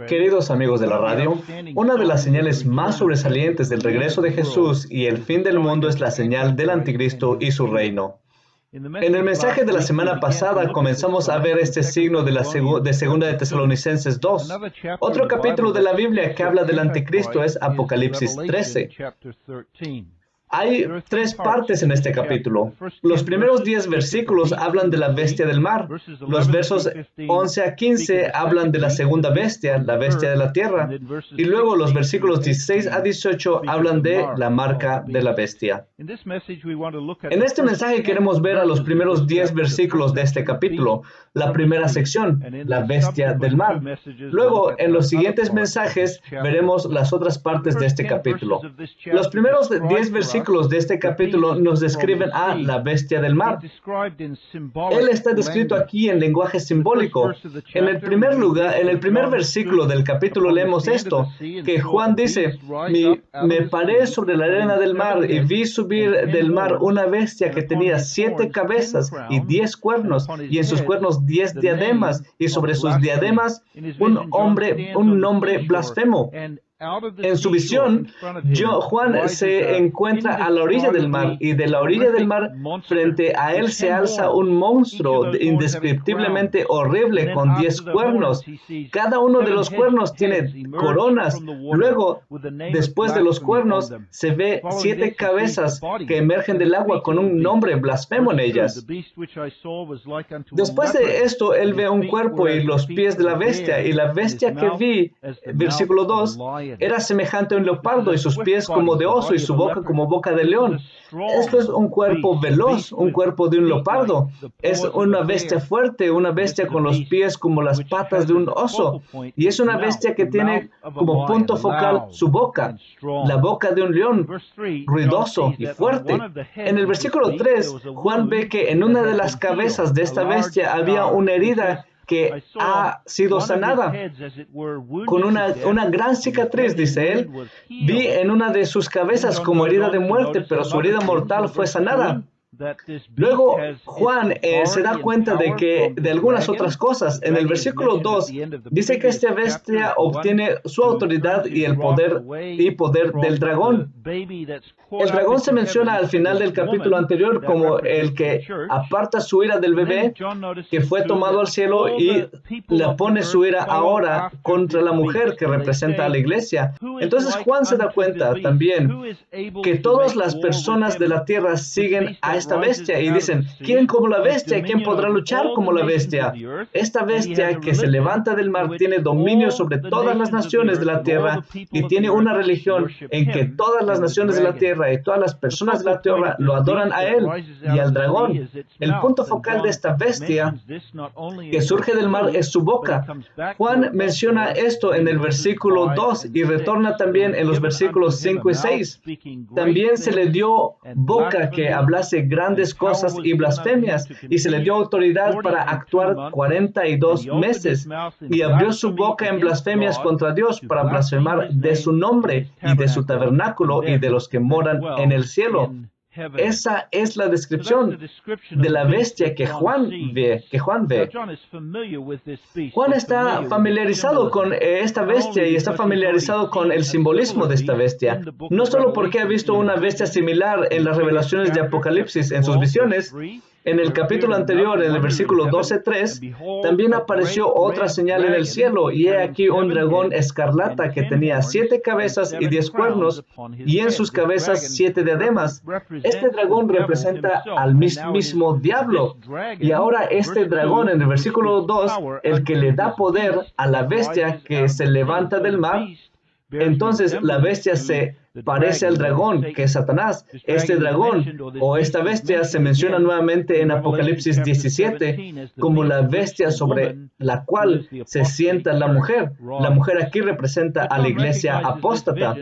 Queridos amigos de la radio, una de las señales más sobresalientes del regreso de Jesús y el fin del mundo es la señal del anticristo y su reino. En el mensaje de la semana pasada comenzamos a ver este signo de Segunda de Tesalonicenses 2. Otro capítulo de la Biblia que habla del anticristo es Apocalipsis 13. Hay tres partes en este capítulo. Los primeros 10 versículos hablan de la bestia del mar. Los versos 11 a 15 hablan de la segunda bestia, la bestia de la tierra. Y luego los versículos 16 a 18 hablan de la marca de la bestia. En este mensaje queremos ver a los primeros 10 versículos de este capítulo, la primera sección, la bestia del mar. Luego, en los siguientes mensajes, veremos las otras partes de este capítulo. Los primeros 10 versículos de este capítulo nos describen a la bestia del mar. Él está descrito aquí en lenguaje simbólico. En el primer versículo del capítulo leemos esto, que Juan dice, me paré sobre la arena del mar y vi subir del mar una bestia que tenía 7 cabezas y 10 cuernos, y en sus cuernos 10 diademas, y sobre sus diademas un nombre blasfemo. En su visión, Juan se encuentra a la orilla del mar, y de la orilla del mar, frente a él se alza un monstruo indescriptiblemente horrible con 10 cuernos. Cada uno de los cuernos tiene coronas. Luego, después de los cuernos, se ve 7 cabezas que emergen del agua con un nombre blasfemo en ellas. Después de esto, él ve un cuerpo y los pies de la bestia, y la bestia que vi, versículo 2, era semejante a un leopardo, y sus pies como de oso, y su boca como boca de león. Esto es un cuerpo veloz, un cuerpo de un leopardo. Es una bestia fuerte, una bestia con los pies como las patas de un oso. Y es una bestia que tiene como punto focal su boca, la boca de un león, ruidoso y fuerte. En el versículo 3, Juan ve que en una de las cabezas de esta bestia había una herida que ha sido sanada con una gran cicatriz, dice él. Vi en una de sus cabezas como herida de muerte, pero su herida mortal fue sanada. Luego, Juan se da cuenta de algunas otras cosas. En el versículo 2, dice que esta bestia obtiene su autoridad y el poder del dragón. El dragón se menciona al final del capítulo anterior como el que aparta su ira del bebé, que fue tomado al cielo, y le pone su ira ahora contra la mujer que representa a la iglesia. Entonces Juan se da cuenta también que todas las personas de la tierra siguen a esta bestia y dicen, ¿quién como la bestia? ¿Quién podrá luchar como la bestia? Esta bestia que se levanta del mar tiene dominio sobre todas las naciones de la tierra, y tiene una religión en que todas las naciones de la tierra y todas las personas de la tierra lo adoran a él y al dragón. El punto focal de esta bestia que surge del mar es su boca. Juan menciona esto en el versículo 2 y retorna también en los versículos 5 y 6. También se le dio boca que hablase grandes cosas y blasfemias, y se le dio autoridad para actuar 42 meses, y abrió su boca en blasfemias contra Dios para blasfemar de su nombre y de su tabernáculo y de los que moran en el cielo. Esa es la descripción de la bestia que Juan ve. Juan está familiarizado con esta bestia y está familiarizado con el simbolismo de esta bestia. No solo porque ha visto una bestia similar en las revelaciones de Apocalipsis en sus visiones. En el capítulo anterior, en el versículo 12:3, también apareció otra señal en el cielo, y he aquí un dragón escarlata que tenía 7 cabezas y 10 cuernos, y en sus cabezas 7 diademas. Este dragón representa al mismo diablo. Y ahora este dragón, en el versículo 2, el que le da poder a la bestia que se levanta del mar, entonces la bestia se parece al dragón, que es Satanás. Este dragón o esta bestia se menciona nuevamente en Apocalipsis 17 como la bestia sobre la cual se sienta la mujer. La mujer aquí representa a la iglesia apóstata.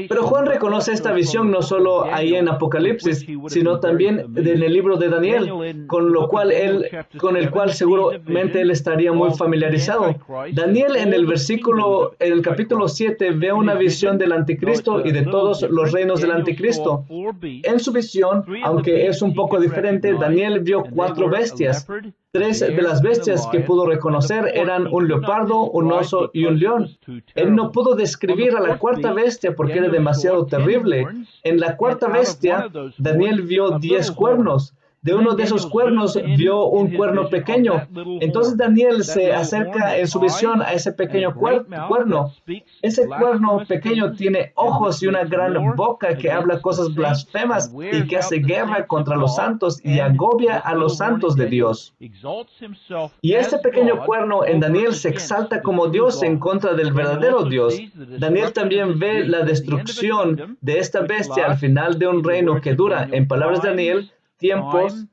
Pero Juan reconoce esta visión no solo ahí en Apocalipsis, sino también en el libro de Daniel, con el cual seguramente él estaría muy familiarizado. Daniel en el capítulo 7 ve una visión del anticristo anticristo y de todos los reinos del anticristo. En su visión, aunque es un poco diferente, Daniel vio 4 bestias. 3 de las bestias que pudo reconocer eran un leopardo, un oso y un león. Él no pudo describir a la 4ª bestia porque era demasiado terrible. En la 4ª bestia, Daniel vio 10 cuernos. De uno de esos cuernos vio un cuerno pequeño. Entonces Daniel se acerca en su visión a ese pequeño cuerno. Ese cuerno pequeño tiene ojos y una gran boca que habla cosas blasfemas y que hace guerra contra los santos y agobia a los santos de Dios. Y este pequeño cuerno en Daniel se exalta como Dios en contra del verdadero Dios. Daniel también ve la destrucción de esta bestia al final de un reino que dura, en palabras de Daniel, tiempos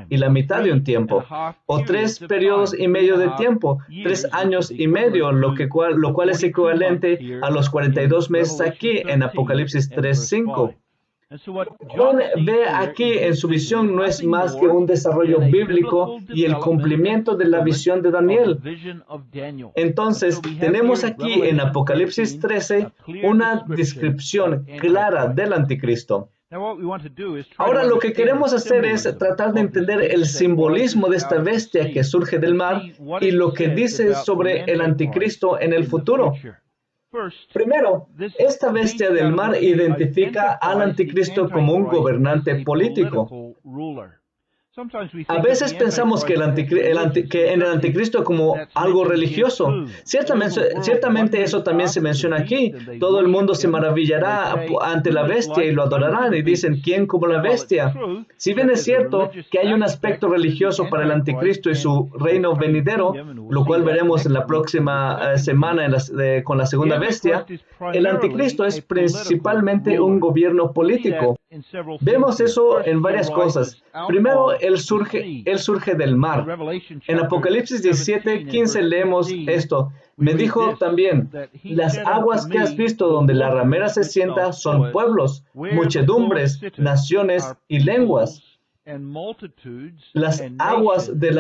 y la mitad de un tiempo, o 3 periodos y medio de tiempo, 3 años y medio, lo cual es equivalente a los 42 meses aquí en Apocalipsis 3:5. Juan ve aquí en su visión no es más que un desarrollo bíblico y el cumplimiento de la visión de Daniel. Entonces, tenemos aquí en Apocalipsis 13 una descripción clara del anticristo. Ahora lo que queremos hacer es tratar de entender el simbolismo de esta bestia que surge del mar y lo que dice sobre el anticristo en el futuro. Primero, esta bestia del mar identifica al anticristo como un gobernante político. A veces pensamos que en el anticristo como algo religioso. Ciertamente eso también se menciona aquí. Todo el mundo se maravillará ante la bestia y lo adorarán y dicen, ¿quién como la bestia? Si bien es cierto que hay un aspecto religioso para el anticristo y su reino venidero, lo cual veremos en la próxima semana con la segunda bestia, el anticristo es principalmente un gobierno político. Vemos eso en varias cosas. Primero, él surge del mar. En Apocalipsis 17:15 leemos esto. Me dijo también, las aguas que has visto donde la ramera se sienta son pueblos, muchedumbres, naciones y lenguas. Las aguas de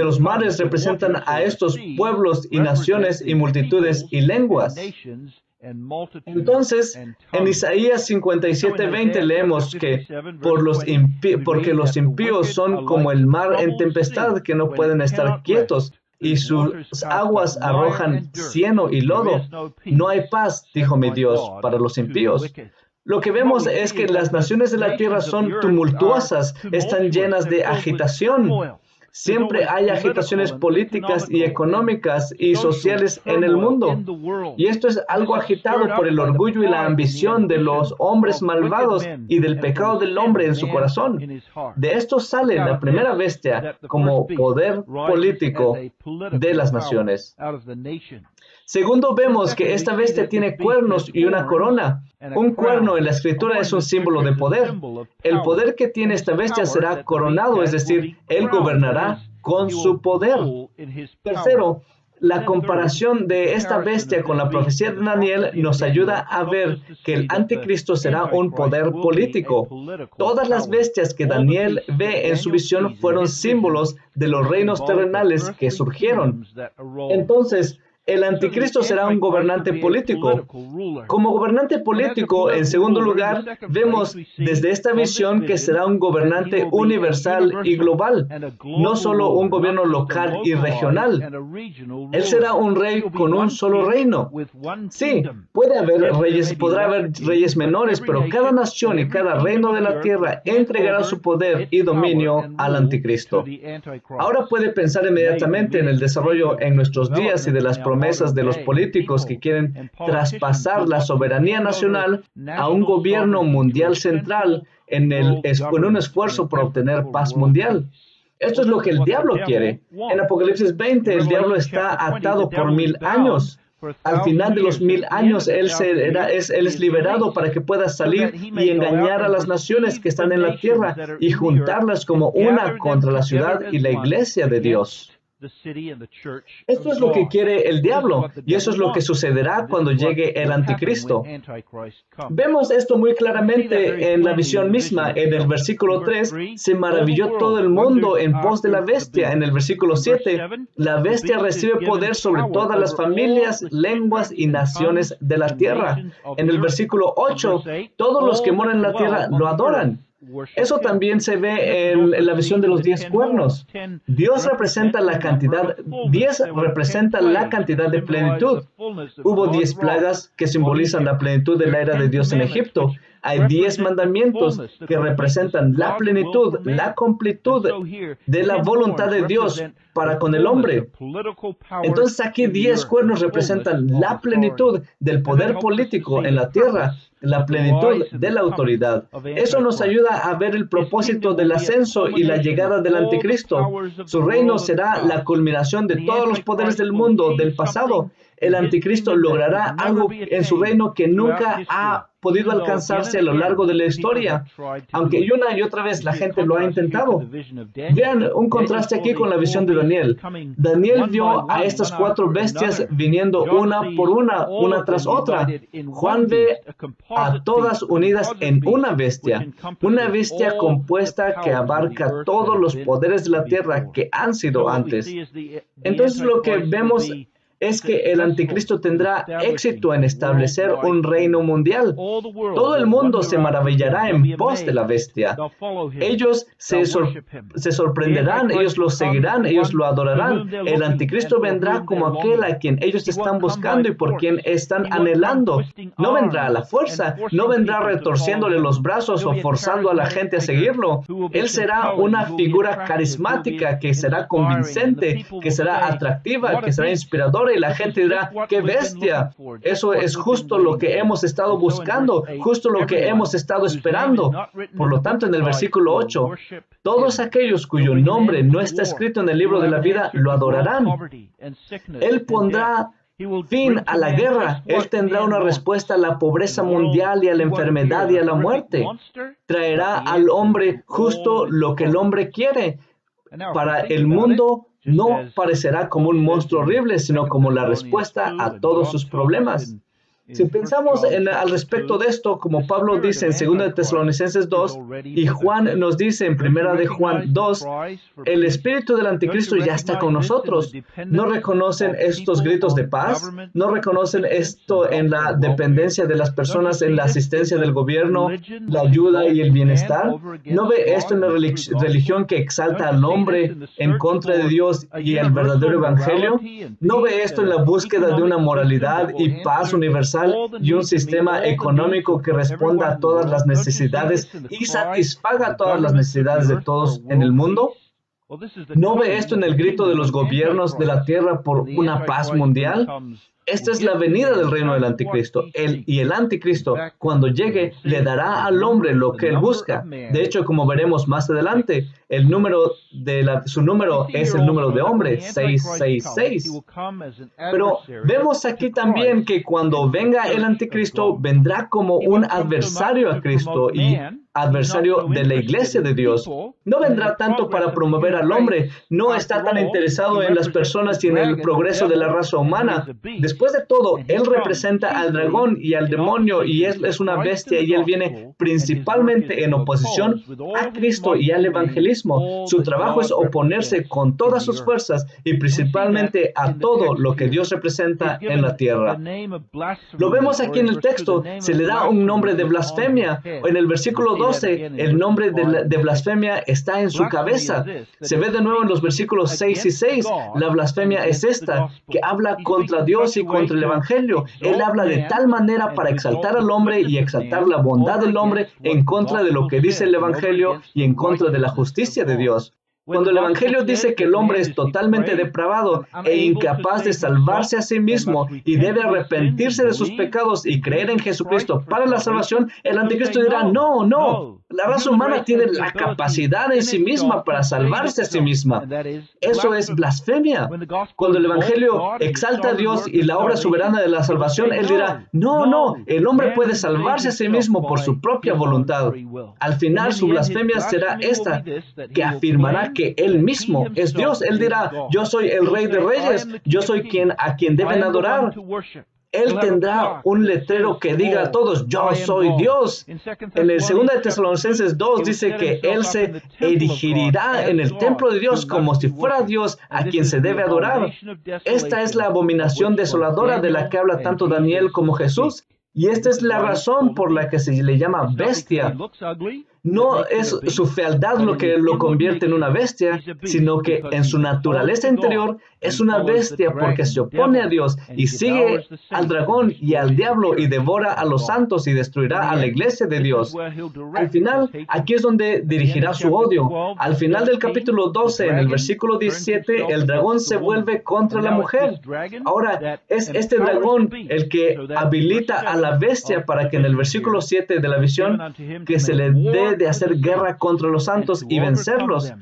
los mares representan a estos pueblos y naciones y multitudes y lenguas. Entonces, en Isaías 57:20 leemos que porque los impíos son como el mar en tempestad que no pueden estar quietos y sus aguas arrojan cieno y lodo. No hay paz, dijo mi Dios, para los impíos. Lo que vemos es que las naciones de la tierra son tumultuosas, están llenas de agitación. Siempre hay agitaciones políticas y económicas y sociales en el mundo. Y esto es algo agitado por el orgullo y la ambición de los hombres malvados y del pecado del hombre en su corazón. De esto sale la primera bestia como poder político de las naciones. Segundo, vemos que esta bestia tiene cuernos y una corona. Un cuerno en la Escritura es un símbolo de poder. El poder que tiene esta bestia será coronado, es decir, él gobernará con su poder. Tercero, la comparación de esta bestia con la profecía de Daniel nos ayuda a ver que el anticristo será un poder político. Todas las bestias que Daniel ve en su visión fueron símbolos de los reinos terrenales que surgieron. Entonces, el anticristo será un gobernante político. Como gobernante político, en segundo lugar, vemos desde esta visión que será un gobernante universal y global, no solo un gobierno local y regional. Él será un rey con un solo reino. Sí, podrá haber reyes menores, pero cada nación y cada reino de la tierra entregará su poder y dominio al anticristo. Ahora puede pensar inmediatamente en el desarrollo en nuestros días y de las promesas de los políticos que quieren traspasar la soberanía nacional a un gobierno mundial central en un esfuerzo por obtener paz mundial. Esto es lo que el diablo quiere. En Apocalipsis 20, el diablo está atado por 1000 años. Al final de los 1000 años, él es liberado para que pueda salir y engañar a las naciones que están en la tierra y juntarlas como una contra la ciudad y la iglesia de Dios. Esto es lo que quiere el diablo, y eso es lo que sucederá cuando llegue el anticristo. Vemos esto muy claramente en la visión misma. En el versículo 3, se maravilló todo el mundo en pos de la bestia. En el versículo 7, la bestia recibe poder sobre todas las familias, lenguas y naciones de la tierra. En el versículo 8, todos los que moran en la tierra lo adoran. Eso también se ve en la visión de los 10 cuernos. 10 representa la cantidad de plenitud. Hubo 10 plagas que simbolizan la plenitud de la era de Dios en Egipto. Hay 10 mandamientos que representan la plenitud, la completud de la voluntad de Dios para con el hombre. Entonces aquí 10 cuernos representan la plenitud del poder político en la tierra, la plenitud de la autoridad. Eso nos ayuda a ver el propósito del ascenso y la llegada del anticristo. Su reino será la culminación de todos los poderes del mundo del pasado. El anticristo logrará algo en su reino que nunca ha podido alcanzarse a lo largo de la historia, aunque una y otra vez la gente lo ha intentado. Vean un contraste aquí con la visión de Daniel. Daniel vio a estas 4 bestias viniendo una por una tras otra. Juan ve a todas unidas en una bestia compuesta que abarca todos los poderes de la tierra que han sido antes. Entonces lo que vemos es que el anticristo tendrá éxito en establecer un reino mundial. Todo el mundo se maravillará en pos de la bestia. Ellos se sorprenderán, ellos lo seguirán, ellos lo adorarán. El anticristo vendrá como aquel a quien ellos están buscando y por quien están anhelando. No vendrá a la fuerza, no vendrá retorciéndole los brazos o forzando a la gente a seguirlo. Él será una figura carismática que será convincente, que será atractiva, que será inspiradora. Y la gente dirá, ¡qué bestia! Eso es justo lo que hemos estado buscando, justo lo que hemos estado esperando. Por lo tanto, en el versículo 8, todos aquellos cuyo nombre no está escrito en el libro de la vida lo adorarán. Él pondrá fin a la guerra. Él tendrá una respuesta a la pobreza mundial y a la enfermedad y a la muerte. Traerá al hombre justo lo que el hombre quiere. Para el mundo no parecerá como un monstruo horrible, sino como la respuesta a todos sus problemas. Si pensamos al respecto de esto, como Pablo dice en 2 de Tesalonicenses 2 y Juan nos dice en 1 de Juan 2, el espíritu del anticristo ya está con nosotros. ¿No reconocen estos gritos de paz? ¿No reconocen esto en la dependencia de las personas, en la asistencia del gobierno, la ayuda y el bienestar? ¿No ve esto en la religión que exalta al hombre en contra de Dios y el verdadero evangelio? ¿No ve esto en la búsqueda de una moralidad y paz universal y un sistema económico que responda a todas las necesidades y satisfaga todas las necesidades de todos en el mundo? ¿No ve esto en el grito de los gobiernos de la tierra por una paz mundial? Esta es la venida del reino del anticristo. Y el anticristo, cuando llegue, le dará al hombre lo que él busca. De hecho, como veremos más adelante, su número es el número de hombre, 666. Pero vemos aquí también que cuando venga el anticristo, vendrá como un adversario a Cristo y adversario de la iglesia de Dios. No vendrá tanto para promover al hombre, no está tan interesado en las personas y en el progreso de la raza humana. Después de todo, él representa al dragón y al demonio y es una bestia y él viene principalmente en oposición a Cristo y al evangelismo. Su trabajo es oponerse con todas sus fuerzas y principalmente a todo lo que Dios representa en la tierra. Lo vemos aquí en el texto, se le da un nombre de blasfemia. En el versículo 12, el nombre de blasfemia está en su cabeza. Se ve de nuevo en los versículos 6 y 6. La blasfemia es esta, que habla contra Dios y contra el Evangelio. Él habla de tal manera para exaltar al hombre y exaltar la bondad del hombre en contra de lo que dice el Evangelio y en contra de la justicia de Dios. Cuando el Evangelio dice que el hombre es totalmente depravado e incapaz de salvarse a sí mismo y debe arrepentirse de sus pecados y creer en Jesucristo para la salvación, el anticristo dirá, no, La raza humana tiene la capacidad en sí misma para salvarse a sí misma. Eso es blasfemia. Cuando el Evangelio exalta a Dios y la obra soberana de la salvación, Él dirá, no, el hombre puede salvarse a sí mismo por su propia voluntad. Al final, su blasfemia será esta, que afirmará que Él mismo es Dios. Él dirá, yo soy el Rey de Reyes, yo soy a quien deben adorar. Él tendrá un letrero que diga a todos, yo soy Dios. En el 2 de Tesalonicenses 2 dice que Él se erigirá en el templo de Dios como si fuera Dios a quien se debe adorar. Esta es la abominación desoladora de la que habla tanto Daniel como Jesús. Y esta es la razón por la que se le llama bestia. No es su fealdad lo que lo convierte en una bestia, sino que en su naturaleza interior es una bestia porque se opone a Dios y sigue al dragón y al diablo y devora a los santos y destruirá a la iglesia de Dios. Al final, aquí es donde dirigirá su odio. Al final del capítulo 12, en el versículo 17, el dragón se vuelve contra la mujer. Ahora, es este dragón el que habilita a la bestia para que en el versículo 7 de la visión, que se le dé de hacer guerra contra los santos y vencerlos.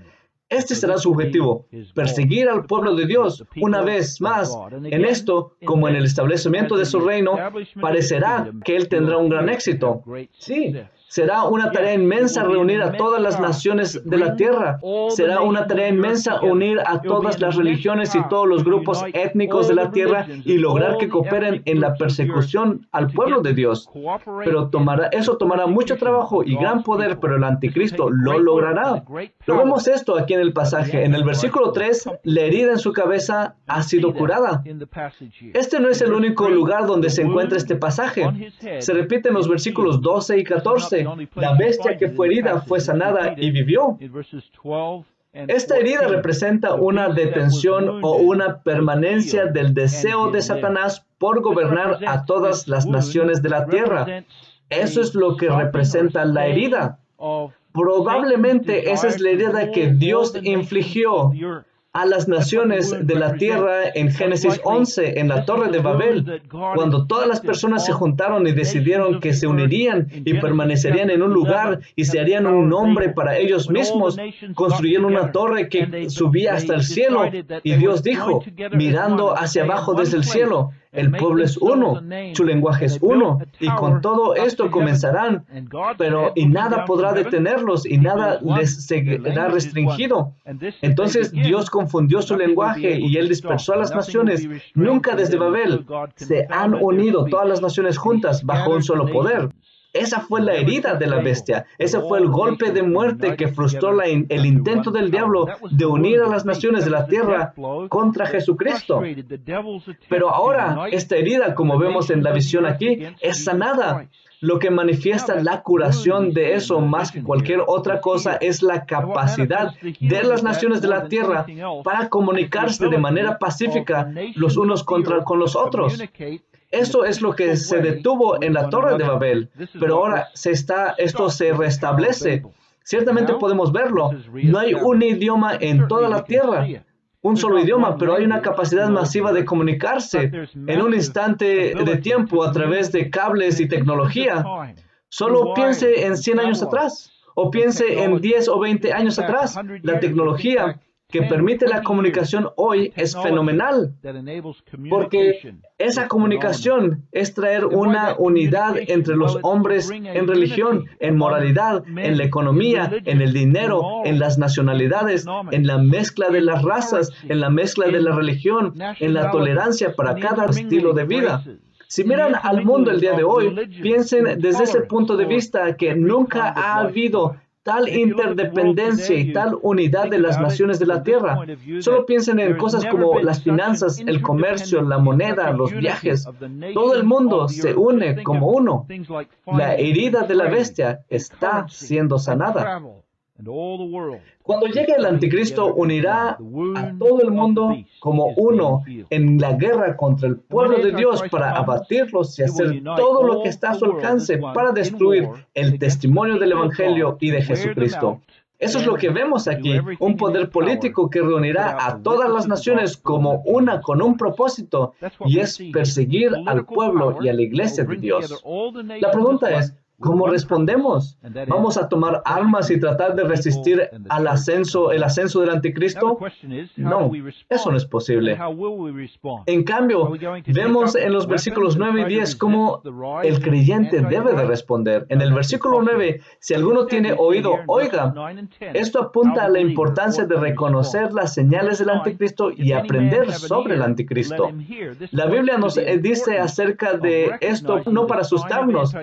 Este será su objetivo, perseguir al pueblo de Dios. Una vez más, en esto, como en el establecimiento de su reino, parecerá que Él tendrá un gran éxito. Sí, será una tarea inmensa reunir a todas las naciones de la tierra. Será una tarea inmensa unir a todas las religiones y todos los grupos étnicos de la tierra y lograr que cooperen en la persecución al pueblo de Dios. Pero eso tomará mucho trabajo y gran poder, pero el anticristo lo logrará. Lo vemos esto aquí en el pasaje. En el versículo 3, la herida en su cabeza ha sido curada. Este no es el único lugar donde se encuentra este pasaje. Se repite en los versículos 12 y 14. La bestia que fue herida fue sanada y vivió. Esta herida representa una detención o una permanencia del deseo de Satanás por gobernar a todas las naciones de la tierra. Eso es lo que representa la herida. Probablemente esa es la herida que Dios infligió a las naciones de la tierra en Génesis 11, en la Torre de Babel, cuando todas las personas se juntaron y decidieron que se unirían y permanecerían en un lugar y se harían un nombre para ellos mismos, construyeron una torre que subía hasta el cielo, y Dios dijo, mirando hacia abajo desde el cielo, el pueblo es uno, su lenguaje es uno, y con todo esto comenzarán, y nada podrá detenerlos, y nada les será restringido. Entonces Dios confundió su lenguaje, y Él dispersó a las naciones. Nunca desde Babel se han unido todas las naciones juntas bajo un solo poder. Esa fue la herida de la bestia. Ese fue el golpe de muerte que frustró el intento del diablo de unir a las naciones de la tierra contra Jesucristo. Pero ahora, esta herida, como vemos en la visión aquí, es sanada. Lo que manifiesta la curación de eso más que cualquier otra cosa es la capacidad de las naciones de la tierra para comunicarse de manera pacífica los unos con los otros. Esto es lo que se detuvo en la Torre de Babel, pero ahora esto se restablece. Ciertamente podemos verlo. No hay un idioma en toda la tierra, un solo idioma, pero hay una capacidad masiva de comunicarse en un instante de tiempo a través de cables y tecnología. Solo piense en 100 años atrás, o piense en 10 o 20 años atrás. La tecnología que permite la comunicación hoy es fenomenal, porque esa comunicación es traer una unidad entre los hombres en religión, en moralidad, en la economía, en el dinero, en las nacionalidades, en la mezcla de las razas, en la mezcla de la religión, en la tolerancia para cada estilo de vida. Si miran al mundo el día de hoy, piensen desde ese punto de vista que nunca ha habido tal interdependencia y tal unidad de las naciones de la tierra. Solo piensen en cosas como las finanzas, el comercio, la moneda, los viajes. Todo el mundo se une como uno. La herida de la bestia está siendo sanada. Cuando llegue el anticristo, unirá a todo el mundo como uno en la guerra contra el pueblo de Dios para abatirlos y hacer todo lo que está a su alcance para destruir el testimonio del Evangelio y de Jesucristo. Eso es lo que vemos aquí, un poder político que reunirá a todas las naciones como una con un propósito, y es perseguir al pueblo y a la iglesia de Dios. La pregunta es, ¿Cómo respondemos? ¿Vamos a tomar armas y tratar de resistir el ascenso del anticristo? No, eso no es posible. En cambio, vemos en los versículos 9 y 10 cómo el creyente debe de responder. En el versículo 9, si alguno tiene oído, oiga. Esto apunta a la importancia de reconocer las señales del anticristo y aprender sobre el anticristo. La Biblia nos dice acerca de esto no para asustarnos,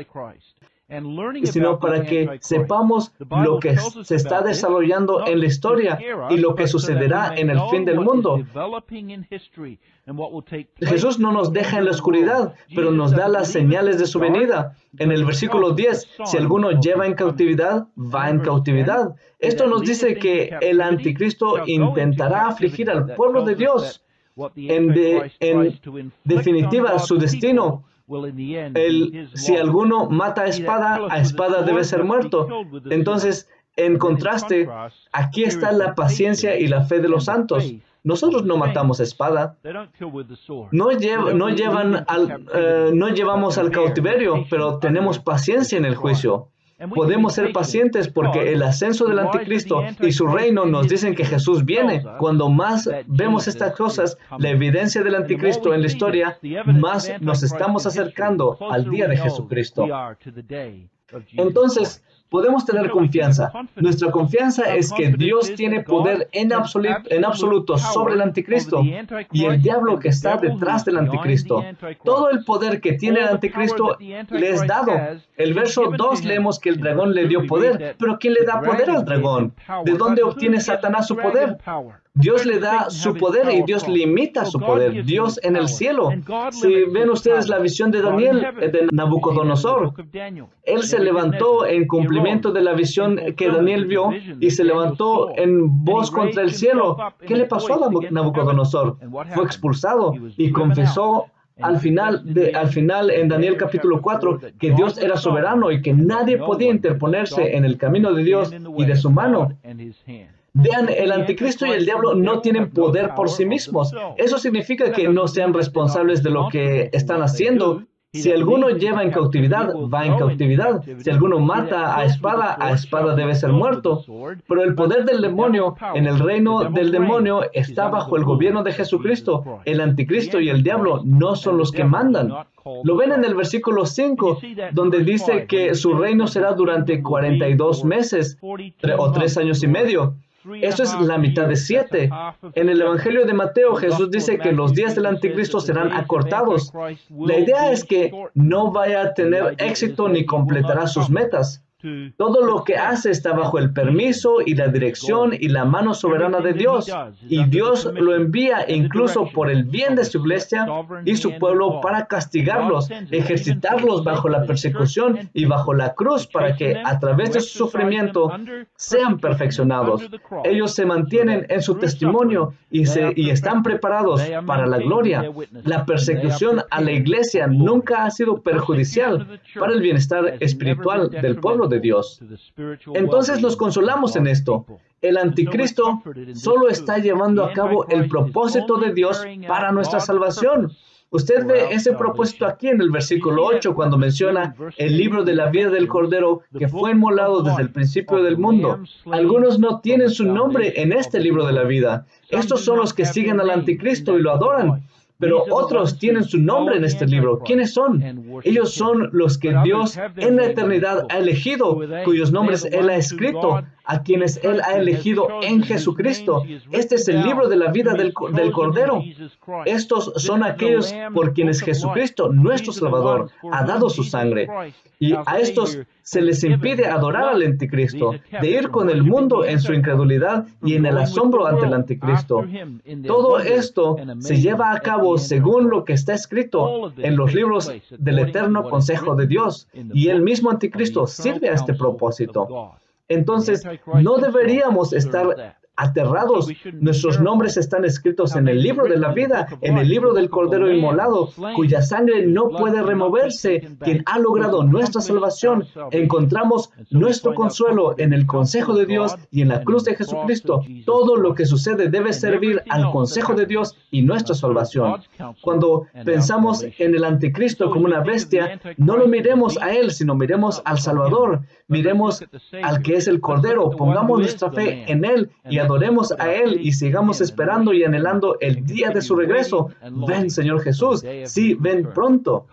sino para que sepamos lo que se está desarrollando en la historia y lo que sucederá en el fin del mundo. Jesús no nos deja en la oscuridad, pero nos da las señales de su venida. En el versículo 10, si alguno lleva en cautividad, va en cautividad. Esto nos dice que el anticristo intentará afligir al pueblo de Dios. En definitiva, su destino, si alguno mata a espada debe ser muerto. Entonces, en contraste, aquí está la paciencia y la fe de los santos. Nosotros no matamos a espada. No llevamos al cautiverio, pero tenemos paciencia en el juicio. Podemos ser pacientes porque el ascenso del anticristo y su reino nos dicen que Jesús viene. Cuando más vemos estas cosas, la evidencia del anticristo en la historia, más nos estamos acercando al día de Jesucristo. Entonces, podemos tener confianza. Nuestra confianza es que Dios tiene poder en absoluto sobre el anticristo y el diablo que está detrás del anticristo. Todo el poder que tiene el anticristo le es dado. El verso 2 leemos que el dragón le dio poder, pero ¿quién le da poder al dragón? ¿De dónde obtiene Satanás su poder? Dios le da su poder y Dios limita su poder. Dios en el cielo. Si ven ustedes la visión de Daniel, de Nabucodonosor, él se levantó en cumplimiento de la visión que Daniel vio y se levantó en voz contra el cielo. ¿Qué le pasó a Nabucodonosor? Fue expulsado y confesó al final en Daniel capítulo 4 que Dios era soberano y que nadie podía interponerse en el camino de Dios y de su mano. Vean, el anticristo y el diablo no tienen poder por sí mismos. Eso significa que no sean responsables de lo que están haciendo. Si alguno lleva en cautividad, va en cautividad. Si alguno mata a espada debe ser muerto. Pero el poder del demonio, en el reino del demonio, está bajo el gobierno de Jesucristo. El anticristo y el diablo no son los que mandan. Lo ven en el versículo 5, donde dice que su reino será durante 42 meses o 3 años y medio. Eso es la mitad de 7. En el Evangelio de Mateo, Jesús dice que los días del anticristo serán acortados. La idea es que no vaya a tener éxito ni completará sus metas. Todo lo que hace está bajo el permiso y la dirección y la mano soberana de Dios. Y Dios lo envía incluso por el bien de su iglesia y su pueblo para castigarlos, ejercitarlos bajo la persecución y bajo la cruz para que a través de su sufrimiento sean perfeccionados. Ellos se mantienen en su testimonio y están preparados para la gloria. La persecución a la iglesia nunca ha sido perjudicial para el bienestar espiritual del pueblo de Dios. Entonces nos consolamos en esto. El anticristo solo está llevando a cabo el propósito de Dios para nuestra salvación. Usted ve ese propósito aquí en el versículo 8 cuando menciona el libro de la vida del Cordero que fue inmolado desde el principio del mundo. Algunos no tienen su nombre en este libro de la vida. Estos son los que siguen al anticristo y lo adoran. Pero otros tienen su nombre en este libro. ¿Quiénes son? Ellos son los que Dios en la eternidad ha elegido, cuyos nombres Él ha escrito, a quienes Él ha elegido en Jesucristo. Este es el libro de la vida del Cordero. Estos son aquellos por quienes Jesucristo, nuestro Salvador, ha dado su sangre. Y a estos se les impide adorar al anticristo, de ir con el mundo en su incredulidad y en el asombro ante el anticristo. Todo esto se lleva a cabo según lo que está escrito en los libros del eterno consejo de Dios, y el mismo anticristo sirve a este propósito. Entonces, no deberíamos estar aterrados. Nuestros nombres están escritos en el libro de la vida, en el libro del Cordero inmolado, cuya sangre no puede removerse, quien ha logrado nuestra salvación. Encontramos nuestro consuelo en el consejo de Dios y en la cruz de Jesucristo. Todo lo que sucede debe servir al consejo de Dios y nuestra salvación. Cuando pensamos en el anticristo como una bestia, no lo miremos a él, sino miremos al Salvador. Miremos al que es el Cordero. Pongamos nuestra fe en él y adoremos a él y sigamos esperando y anhelando el día de su regreso. Ven, Señor Jesús. Sí, ven pronto.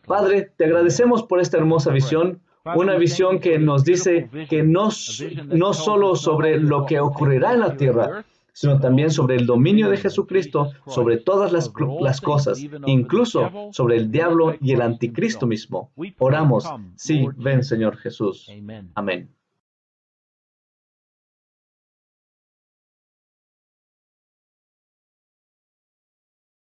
Padre, te agradecemos por esta hermosa visión. Una visión que nos dice que no solo sobre lo que ocurrirá en la tierra, sino también sobre el dominio de Jesucristo, sobre todas las cosas, incluso sobre el diablo y el anticristo mismo. Oramos, sí, ven, Señor Jesús. Amén.